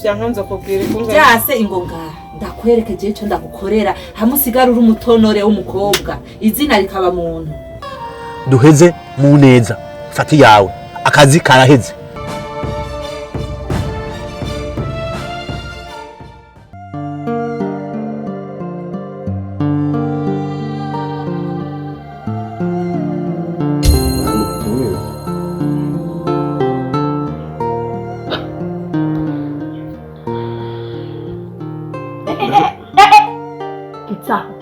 byankanza kubwira ikunga byase ingonga ndakwerekeje ico ndagukorera hamusigara uri umutonore w'umukobwa izina rikaba muntu duheze mu neza fati yawe akazi karaheze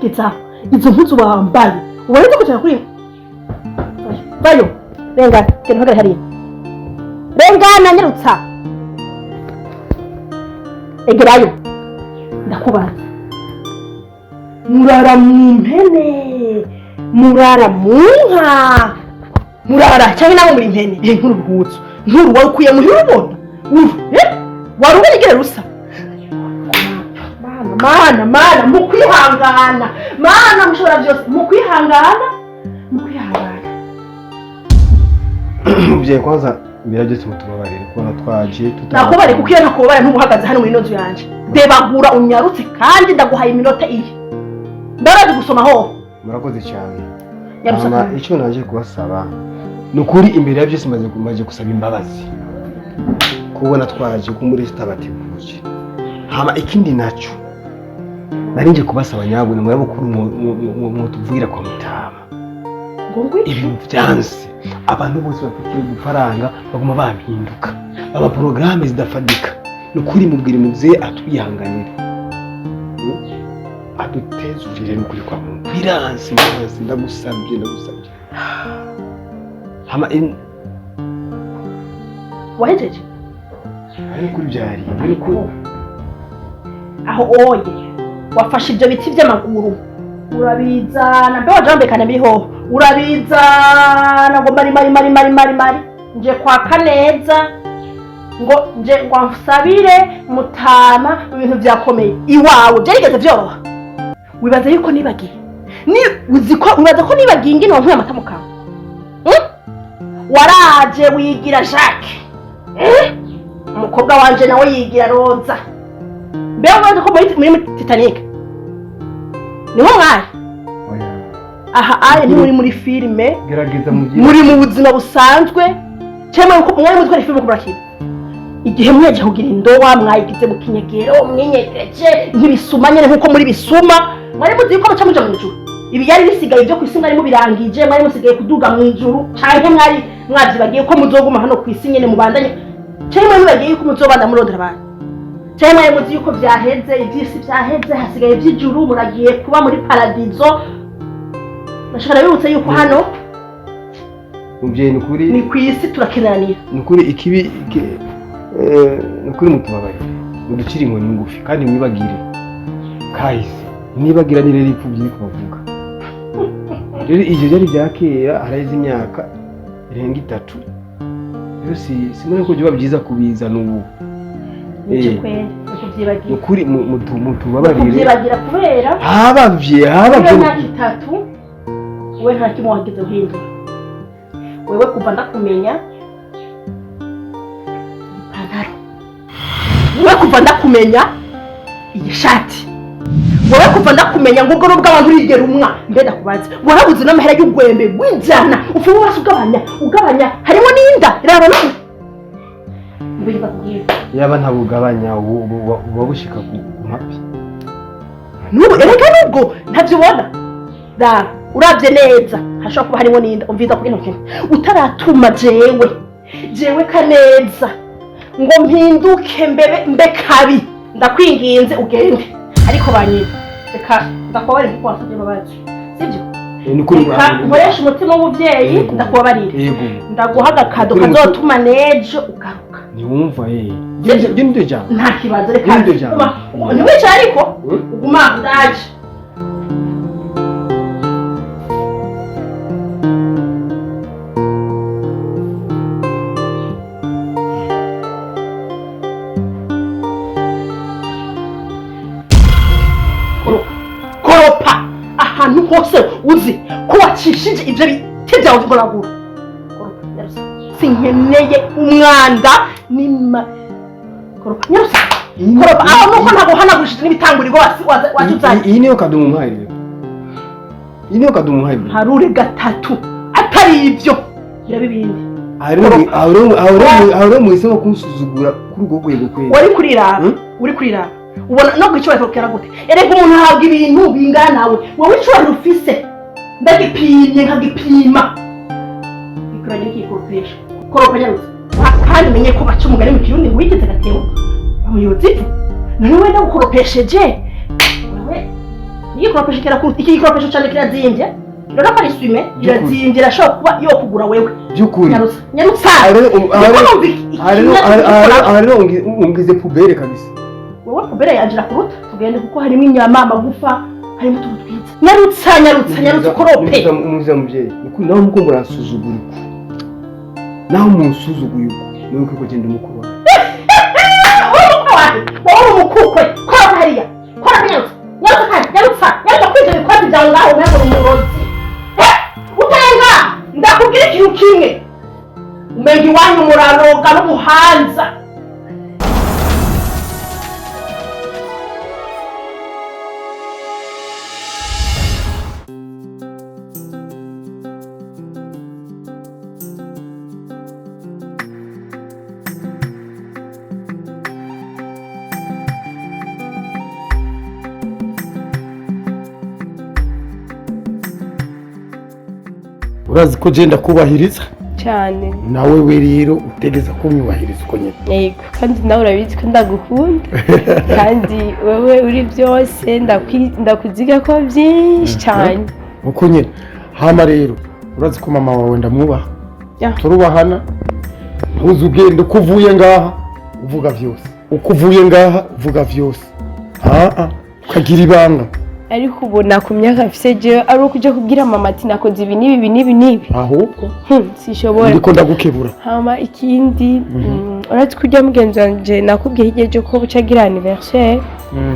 Kitsa izo mpuzu wambaye ubaretse kujana kuri bayo renga kene hagari hari renga nyarutsa egerayo ndakubaza murara mu mpene murara mu nka murara cyangwa nawe muri mpene nk'uruhutso nk'uru wari ukuye mu hirubona wari ubigera rusa mana mukwihangana mana mushobora byose mukwihangana mubyeyi kwanza birabyose mutubabarire kubona twaje nakubare kuko iyo nakubare ntubuhagaze hano muri ino nzu yanje debagura unyarutse kandi ndaguhaye iminota iyi ndarazi gusoma ho murakoze cyane mama icyo naje kubasaba ni ukuri imbere ya byose maze gusaba imbabazi kubona twaje ko muri sitabateguje hama ikindi naco narinje kubasaba nyabune mu yabukuru mu tuvugira kwa Mutama ibintu byanse abantu bose bafite gufaranga baguma bampinduka aba programme zidafadika nukuri mubwire muzee atwihanganira adutezurire nukuri kwa Mungu biranse maze ndagusabye hama wahejeje ari kuri byari ari kuri aho oye wafashe ibyo biti by'amaguru urabizana mbe wajambekana biriho urabizana ngo mari nje kwa Kaneza ngo nje ngwamfusabire Mutama ibintu byakomeye iwawe byarigeze byoroha wibaza yuko nibagiye ni uziko wibaza ko nibagiye ingene wankuye amata mu kanwa waraje wigira Jacques umukobwa wanje nawe yigira Roza mbe wabaze ko muri Titanic niho mwari aha aye ni muri filime gerageza muri mu buzima busanzwe cyangwa uko mwari mutwara filime kurakira igihe mwaje kugira indowa mwayigize mu kinyegero mwenyegeje nk'ibisuma nyene nkuko muri bisuma mwari muzi yuko baca muja mu ijuru ibi yari bisigaye byo kwisi mwari mubirangije mwari musigaye kuduga mu ijuru canke mwari mwavyibagiye ko muzoguma hano kwisi nyene mubandanye cyangwa mwari mubagiye yuko muzobanda murondera abantu cyangwa mwari muzi yuko byaheze ibyisi byaheze hasigaye by'ijuru muragiye kuba muri paradizo nashobora bibutse yuko hano mubyeyi nukuri ni kwisi turakenanira nukuri ikibi nukuri mutubabarire muducire inkoni ngufi kandi mwibagire kahise nibagira ni rero ipfubyi kubavuga rero ivyo byari byakera haraheze imyaka irenga 3 rero simone ko byo byiza kubiza n'ubu nukuri mutubabarire kubyibagira kubera habavye imyaka 3 we nta kimwe wagize uhindura wewe kuva ndakumenya ipantaro wewe kuva ndakumenya iyi shati wewe kuva ndakumenya ngo ubwo nubwo abantu urigera umwa mbe ndakubaza warabuze n'amahera y'ugwembe gw'injana ufuwe wase ugabanya harimo n'inda iraba no mbiza kugira yaba ntabugabanya uba bushika ku mapi nubu erega nubwo ntavyo ubona da urabye neza hashobora kuba harimo n'inda umviza kugira ngo utaratuma jewe Kaneza ngo mpinduke mbe kabi ndakwinginze ugende ariko banyine reka ndakubabare kuko wasabye babaje sibyo nkoresha umutima w'umubyeyi ndakubabarire ndaguha agakado kazotuma nejo ugaruka niwumva byo nibyo jambo nta kibazo reka ntiwicaye ariko uguma ndaje ahantu hose uzi ko wacishije ibyo biti byawe vigoragura sinkeneye umwanda nima koropa nyarusa koropa aho nuko ntabwo hanagurishije n'ibitanguriro watuzanye. Iyi niyo kadumu muhaye rero. Iyi niyo kadumu muhaye. Harure gatatu atari ibyo birabibindi. Ahore muhisemo kunsuzugura kuri urwo rwego kweli. Uri kurira ubona no kwicyo bakera gute erega umuntu ahabwa ibintu bingana nawe wowe icyo ufise ndagipimye nkagipima ikuranye n'ikikoresho koropa nyarutse kandi menye ko baca umugari mu kirundi wigeze gatebo bamuyozi none wenda gukoropesheje wewe yikoropeshe kera kuruta iki gikoropesho cyane kirazimbye rero ko ari swime irazimbye rashobora kuba yo kugura wewe byukuri nyarutsa rero ungize pubere kabisa wowe pubere yanjira kuruta tugende kuko harimo inyama amagufa harimo utuntu twiza nyarutsa korope umuza mubyeyi naho muko murasuzugura uko naho musuzuguye uko nuko ko genda umukuru wowe umukukwe kora hariya kora nyarutsa kwije bikwati byawe ngaho nako umurozi utenga ndakubwira ikintu kimwe umenga iwanyu muraroga n'umuhanza urazi ko genda kubahiriza cyane nawe we rero utegeza kumwubahiriza uko nyine yego kandi nawe urabizi ko ndagukunda kandi wowe uri byose ndakuziga ko byinshi cyane uko nyine hama rero urazi ko mama wawe ndamwubaha turubahana ntuzi ugenda uko uvuye ngaha uvuga byose uko uvuye ngaha uvuga byose ukagira ibanga ariko ubona ku myaka afise je ari ukujya kubwira mama ati nakoze ibi nibi ahubwo sishobora ndiko ndagukebura hama ikindi urati kujya mugenzi wanje nakubwiye higeje ko bucagira anniversaire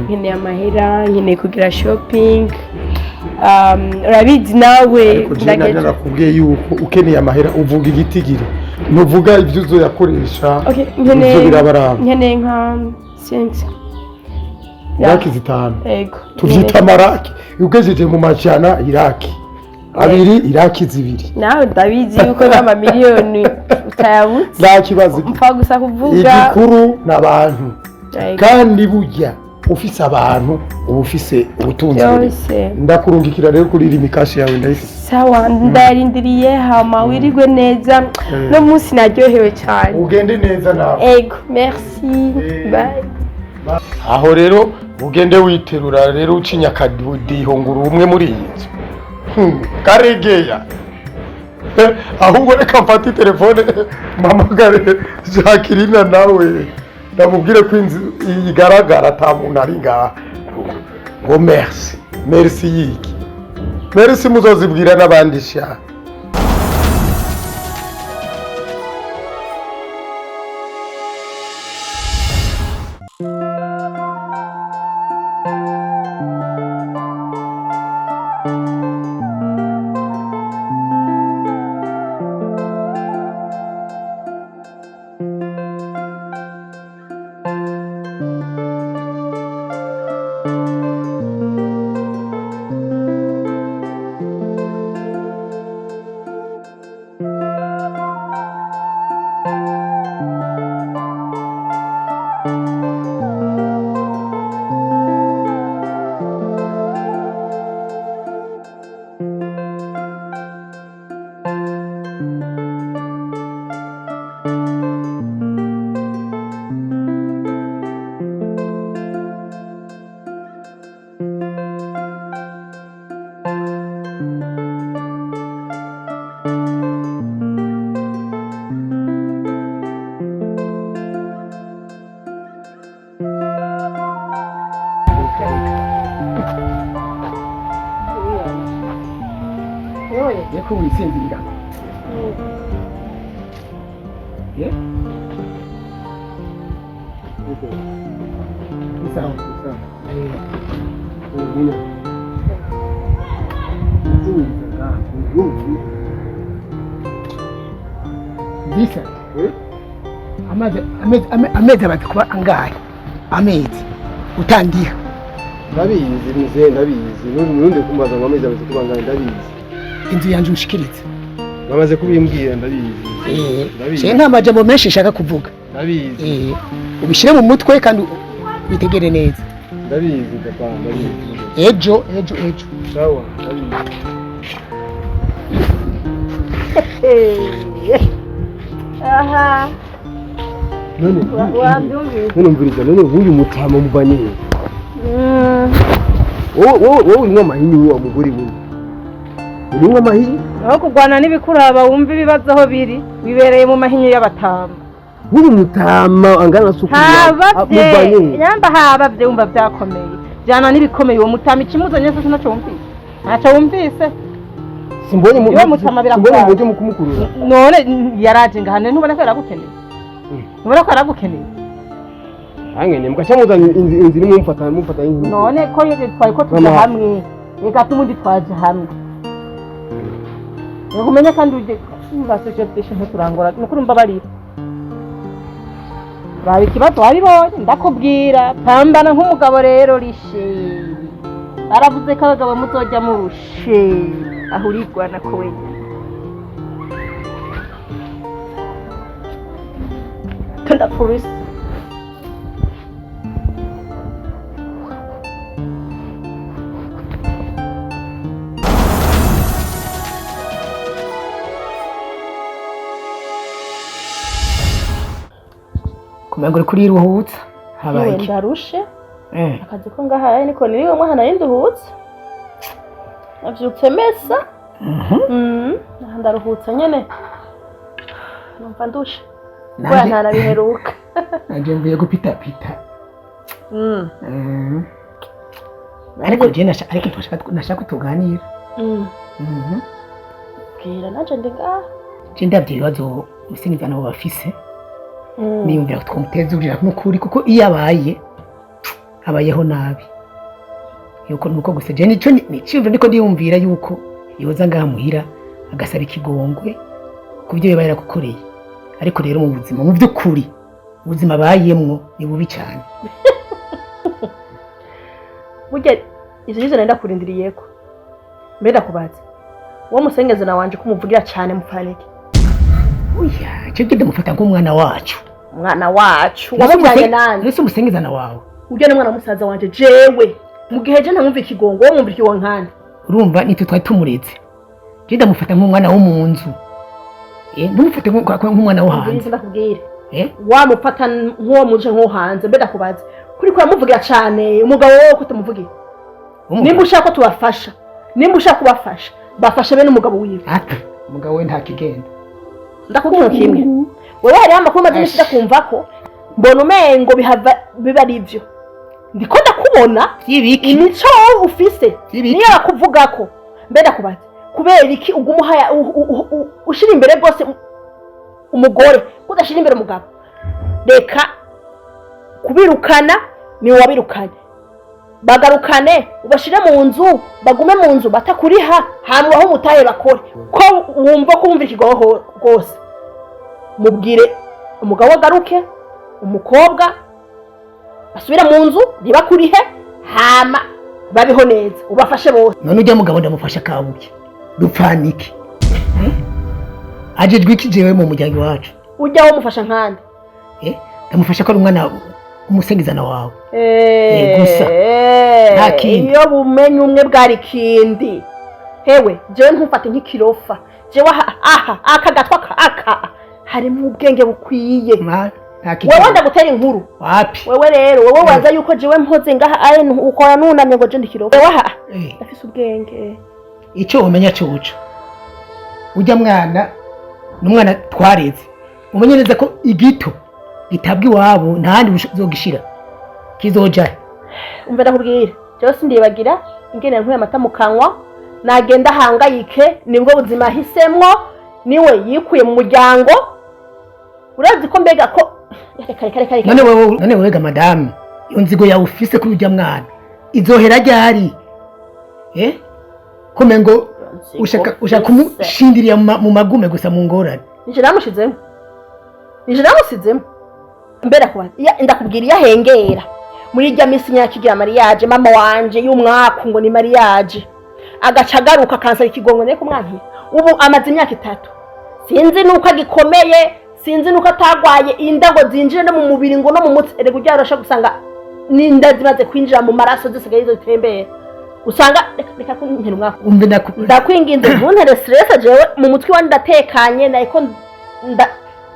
nkeneye amahera nkeneye kugira shopping urabizi nawe ndageje nakubwiye yuko ukeneye amahera uvuga igitigiri nuvuga ibyo uzoyakoresha nkeneye nka 5 iraki zitanu yego tuvyita maraki ugejeje mu majana iraki abiri iraki zibiri nawe ndabizi yuko n'ama miliyoni utayabutse nta kibazo mpfa gusa kuvuga igikuru n'abantu kandi burya ufise abantu uba ufise ubutunzi ndakurungikira rero kuri iri mikashi yawe ndayifise sawa ndarindiriye hama wirigwe neza no munsi naryohewe cyane ugende neza nawe yego merci bye aho rero ugende witerura rero ucinya akadiho nguru umwe muri iyi nzu karegeya ahubwo reka mfate telefone mpamagare Jacqueline nawe ndamubwire ko inzu igaragara ata muntu ari ngaha ngo merci yiki merci muzozibwira n'abandi sha Yako wisinzira. Yeah? Okay. Sawa. Bisa. Ameze abati kuba angahe amezi utandiha. ndabizi mzee ndabizi nurundi kumbaza ngo amezi amaze kubangana ndabizi Inzu yanje ushikirize. bamaze kubimbwira ndabizi Je nta majambo menshi nshaka kuvuga. ndabizi Ubishire mu mutwe kandi bitegere neza. ndabizi papa ndabizi Ejo. sawa ndabizi aha none wabyumvise none mviriza none uyu mutama muvanye wowe unywa amahini wa mugore we unywa amahini aho kurwana n'ibikuraba wumva ibibazo aho biri wibereye mu mahinyu y'abatama uyu mutama angana na sukuru habavye nyamba habavye wumva vyakomeye jana n'ibikomeye uwo mutama ikimuzanye se sinaco wumvise ntaco wumvise simbonye mu mutama birakora simbonye muje mukumukurura none yaraje ngahane ntubona ko yaragukeneye ntubona ko yaragukeneye hangene mukacamuzanye inzira mumfata y'inzu none ko twari ko tuja hamwe reka tumundi twaje hamwe umenye kandi uje umva suggestion ntuturangora nukuri mbabarira bari kibazo waribonye ndakubwira pambana nk'umugabo rero rishe aravuze ko abagabo muzojya murushe aho urigwana ko wenyine tunda polisi Kumengura kuri ruhutsa habaye iki? ndarushe akazi ko ngahaye niko niriwe mwana nari nduhutse navyutse mesa ndaruhutsa nyene numva ndushe kwa ntana biheruka Nanje mbiye gupita ariko je nashaka tuganira bwira nanje ndiga je ndavye ibibazo musingiza nabo bafise niyumvira ko twamutezurira n'ukuri kuko iyo abayeho nabi yuko nuko gusa je nico niko ndiyumvira yuko yoza ngaha muhira agasaba ikigongwe kubyo biba yaragukoreye ariko rero mu buzima mu by'ukuri ubuzima bayemwo ni bubi cyane burya ivyo nizo nenda kurindiriyeko mbeda kubaza uwo musengeze na wanje kumuvugira cyane mufanike oya cyo gide mufata nk'umwana wacu wamubyaye nande ese umusengezana wawe ujya n'umwana musaza wanje jewe mu gihe je ntamwumva ikigongo wo mwumva ikigongo nkande urumva nitwe twari tumuretse gide mufata nk'umwana wo mu nzu ndumufate nk'umwana wo hanze ndakubwire wamufata nk'uwo muje nko hanze mbeda kubaza kuri ko yamuvugira cyane umugabo wowe ko tumuvugira nimba ushaka ko tubafasha nimba ushaka kubafasha bafashe bene umugabo wiwe ati umugabo we nta kigenda ndakubwira kimwe wewe hari amakuru maze nishida kumva ko mbona umengo biba ari ivyo ndiko ndakubona imico ufise niyo bakuvuga ko mbeda kubaza kubera iki ugumuhaya ushira imbere bose umugore udashira imbere umugabo reka kubirukana ni wabirukanye bagarukane ubashire mu nzu bagume mu nzu batakuriha hamwe aho mutaye bakore ko wumva ko wumva ikigoho rwose mubwire umugabo agaruke umukobwa basubira mu nzu ntibakurihe hama babiho neza ubafashe bose none ujya mugabo ndamufasha kabuke dupfanike ajejwe iki jewe mu muryango wacu ujya wo mufasha nkande ndamufasha ko ari umwana umusengezana wawe gusa nta kindi iyo bumenye umwe bwari kindi hewe jewe ntufate nk'ikirofa jewe aka gatwa aka harimo ubwenge bukwiye wewe ndagutera inkuru wapi wewe rero wewe waza yuko jewe mpoze ngaha aye ukora nunamye ngo je ndikirofa wewe ndafise ubwenge icyo umenya cyuco ujya mwana n'umwana twareze umenye neza ko igito gitabwa iwabo ntahandi uzogishira kizoja umva ndakubwira jewe sindibagira ingene nkuye amata mu kanwa nagenda hangayike nibwo buzima hisemwo niwe yikuye mu muryango urazi ko mbega ko none wewe ga madame iyo nzigo yawe ufise kuri ujya mwana izohera ryari komengo ushaka kumushindiriya mu magume gusa mu ngorane nije namusizemo mbera kuba ndakubwira iyo ahengera muri irya minsi nyaka igira mariage mama wanje y'umwaka ngo ni mariage agaca agaruka kansara ikigongo ne kumwanki ubu amaze imyaka 3 sinzi nuko agikomeye sinzi nuko atagwaye inda ngo zinjire no mu mubiri ngo no mu mutsi ere kujya arasha gusanga n'inda zimaze kwinjira mu maraso zisigaye zo tembera usanga reka kuntera umwaka umbe ndakwinginze ntuntere stress jewe mu mutwi wandi ndatekanye nayiko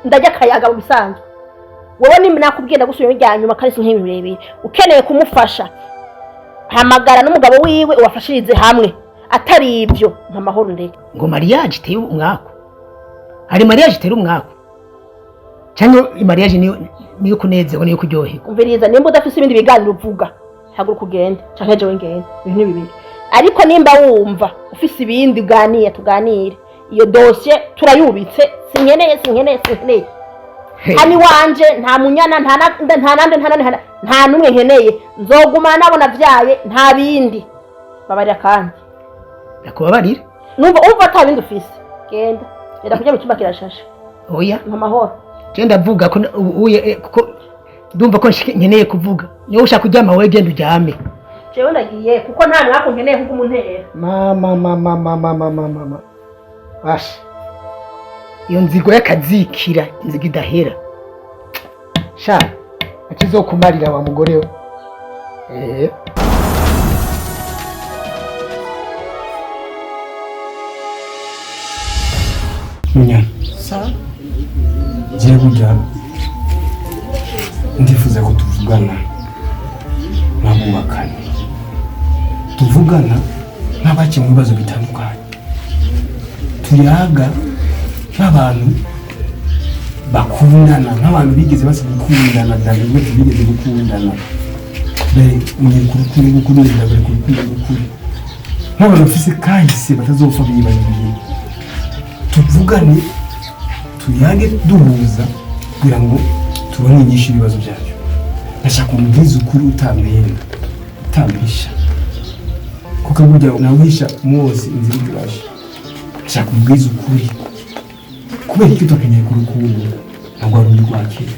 ndajya kayaga mu bisanzwe wowe nimba nakubwira gusubira rya nyuma kandi nk'ibi birebire ukeneye kumufasha hamagara n'umugabo wiwe ubafashirize hamwe atari ibyo nta mahoro ndeke ngo mariage iteye umwaka hari mariage iteye umwaka cyangwa mariage niyo kunezerwa niyo kuryoherwa umviriza nimba udafise ibindi biganiro uvuga haguruka ugende canke jewe ngende ibintu bibiri ariko nimba wumva ufise ibindi uganiye tuganire iyo dossier turayubitse sinkeneye hani wanje nta munyana nta numwe nkeneye nzoguma nabona vyaye nta bindi babarira kandi yakubabarira numva atabindi ufise genda reka kujya mu cyumba kirashashe oya amahoro je ndavuga ko uye kuko ndumva ko nkeneye kuvuga niyo ushaka kuryama wewe genda uryame jewe ndagiye kuko nta mwako nkeneye kuko umuntera mama bashi iyo nzigo y'akazikira inzigo idahera sha akizokumarira wa mugore we munyana ngiye burya ndifuza ko tuvugana nk'abubakanye tuvugana nk'abakemura ibibazo bitandukanye tuyaga nk'abantu bakundana nk'abantu bigeze basa gukundana ndabwo bigeze gukundana ngiye kurukuri gukurira bari kurukuri gukuri nk'abantu bafise kahise batazopfa bibagiye tuvugane tuyage duhuza kugira ngo tubone inyinshi ibibazo byacu ndashaka umubwiza ukuri utampisha kuko burya nawisha mwose inzira irashe ndashaka umubwiza ukuri kubera ko utakeneye ku rukundo ntabwo ari urwa kera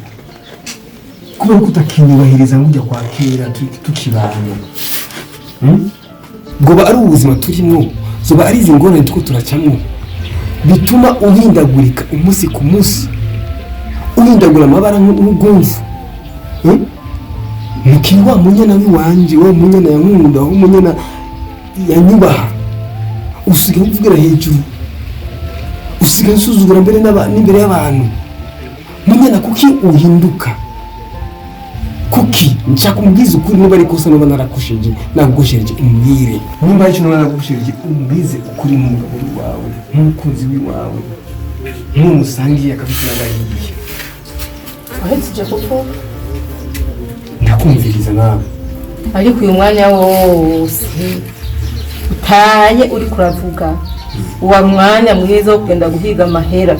kubera ko utakinyubahiriza ngo ujya kwa kera tukibana ngo ari ubuzima turimo zoba ari izi ngorane tuko turacamo bituma uhindagurika umunsi ku munsi uhindagura amabara nk'ubwumvu mukiri wa munyana w'iwanje wa munyana yankunda wa munyana yanyubaha usigaye uvugira hejuru usigaye usuzugura mbere n'imbere y'abantu munyana kuki uhinduka kuki nshaka umubwiza ukuri niba ari kosa niba narakosheje nagukosheje umbwire nimba ari ikintu nagukosheje umbwize ukuri n'umugabo wawe nk'umukunzi w'iwawe nk'umusangiye akabisi n'agahiye ahetse kuko ndakumviriza nawe ariko uyu mwanya wose utaye uri kuravuga uwa mwanya mwiza wo kugenda guhiga amahera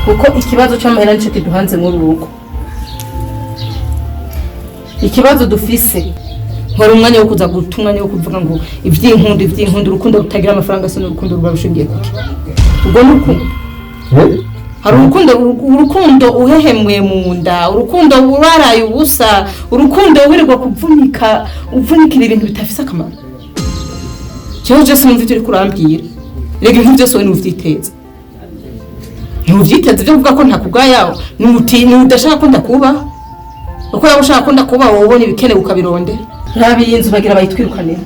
kuko ikibazo cy'amahera nicyo kiduhanze muri urugo ikibazo dufise nkora umwanya wo kuza guta umwanya wo kuvuga ngo iby'inkundo urukundo rutagira amafaranga se n'urukundo ruba rushingiye kuki ubwo n'urukundo hari urukundo uhehemwe mu nda urukundo uraraye ubusa urukundo wirirwa uvunikira ibintu bitafise akamaro cyo je sinumva icyo uri kurambwira rega ibintu byose we n'uvyiteze ntuvyiteze byo kuvuga ko ntakugaya udashaka ko ndakuba uko yaba ushaka ko ndakuba wowe ubona ibikenewe ukabirondera ntabi inzu bagira bayitwirukanira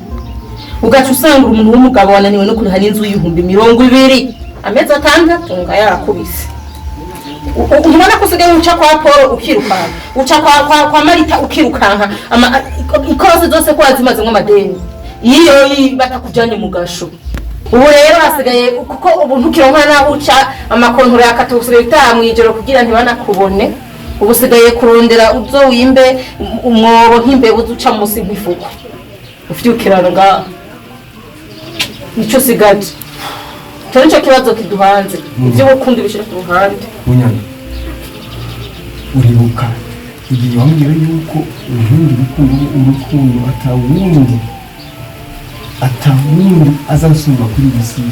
ugaca usanga umuntu w'umugabo wananiwe no kuriha n'inzu y'ibihumbi 200 amezi 6 nga yarakubise ubona ko usigaye uca kwa Paul ukirukanka uca kwa Marita ukirukanka ikose zose ko azimaze nk'amadeni iyo batakujanye mu gasho ubu rero hasigaye kuko ubuntu kironka naho uca amakontoro yakatusigaye itamwijoro kugira ntibanakubone ubusigaye kurondera uzo wimbe umwobo nk'imbe uzuca musi nk'ifuko ufyukirana nga nico sigaje cyo kibazo kiduhanze ibyo ukunda bishira ku ruhande munyana uribuka igihe wambwira yuko urukundo atawundi azasumba kuri bisi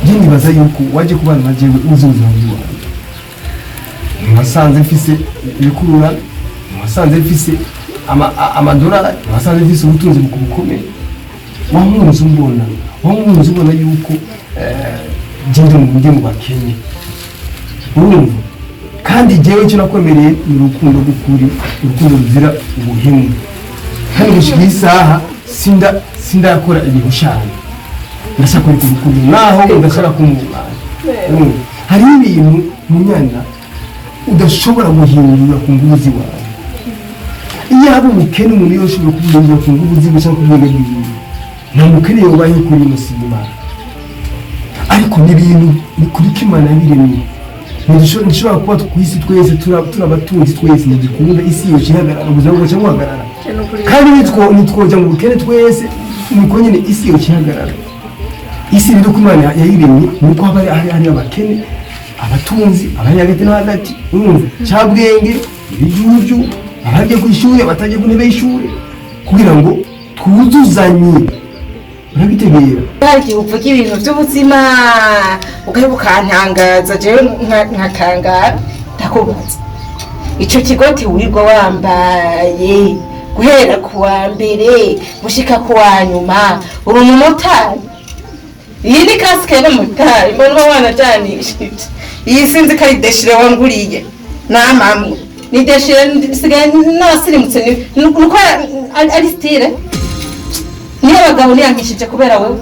jindi baza yuko waje kubana na jewe uzuzura wawe mwasanze mfise ibikurura wasanze mfise amadolari wasanze mfise ubutunzi bukomeye wamwunze ubona yuko ndi mu bakenya urumva kandi jewe icyo nakwemereye ni urukundo rw'ukuri urukundo ruzira ubuhemu kandi gushika isaha sindakora ibihushanya ndashaka kuri urukundo naho udashaka kumubana hari ibintu munyana udashobora guhindura ku ngubuzi wawe iyo haba umukene umuntu yose ushobora kuguhindura ku ngubuzi gusa kubwenge bw'ibintu nta mukene yobaye kuri musima ariko n'ibintu ni kuri kimana biremye ntidushobora kuba ku isi twese turabatunzi twese ntigikunda isi yose ihagarara ubuzima bwacu buhagarara kandi nitwoja mu bukene twese niko nyine isi yose ihagarara isi rero ko imana yayiremye nuko haba hari abakene abatunzi abari hagati no hagati urumva cyabwenge ibijuju abagiye ku ishuri abatagiye ku ntebe y'ishuri kugira ngo twuzuzanye urabitegera hari uvuga ibintu by'ubuzima ugahe bukantangaza jewe nkatangara ndakubaza ico kigoti wirirwa wambaye guhera ku wa mbere gushika ku wa nyuma uri umumotari iyi ni kasike y'umumotari mbona wanajanishije iyi sinzi ko ari deshire wanguriye namamwe ni deshire nsigaye nasirimutse nuko ari style niyo abagabo niyankishije kubera wewe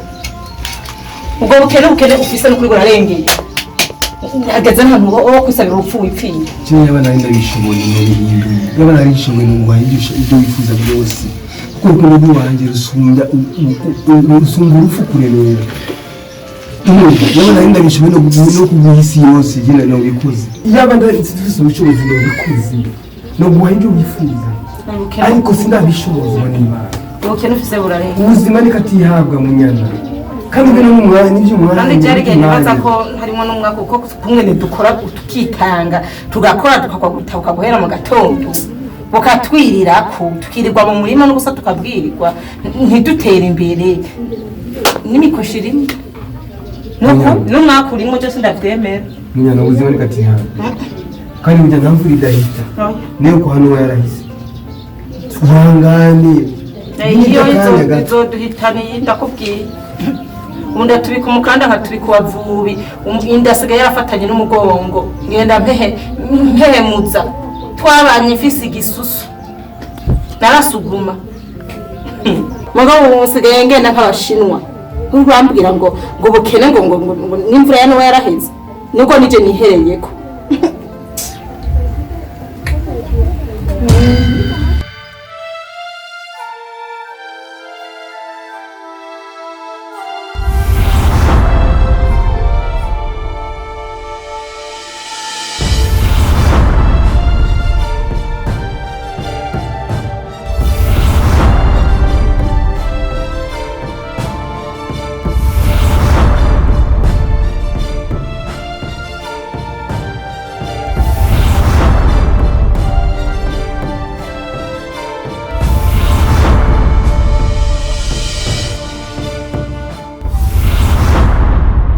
ubwo bukene ufise no kuri burarengeye hageze ahantu wo kwisabira urupfu wipfiye kimwe y'abana ndabishoboye n'ibintu y'abana ndabishoboye ngo wahindisha ibyo wifuza byose kuko urukundo rw'iwanjye rusumba urupfu kuremera y'abana ndabishoboye no kuguha isi yose igenda nawe ubikoze yaba ndabifise ubushobozi n'ubikoze no guha ibyo wifuza ariko sindabishoboza n'Imana ubukene ufise burarengeye ubuzima ni katihabwa munyana kandi bino n'umwanya n'iby'umwanya kandi byari genda baza ko harimo n'umwaka uko kumwe dukora tukitanga tugakora tukakwa guhera mu gatondo bukatwirira ko tukirirwa mu murima n'ubusa tukabwirirwa ntidutere imbere n'imikoshiri nuko n'umwaka urimo cyose ndabyemera munyana ubuzima ni katihabwa kandi mujya ntamvura idahita niyo ko hano yarahise uhangane iyo izoduhitaniye ndakubwiye ubundi atubika umukanda nkatubika uwavubi inda asigaye yarafatanye n'umugongo ngenda mpehemuza twabanye mfise igisusu narasuguma mugabo usigaye ngenda nk'abashinwa urambwira ngo bukene ngo n'imvura ya nowa yaraheze niko nije nihereyeko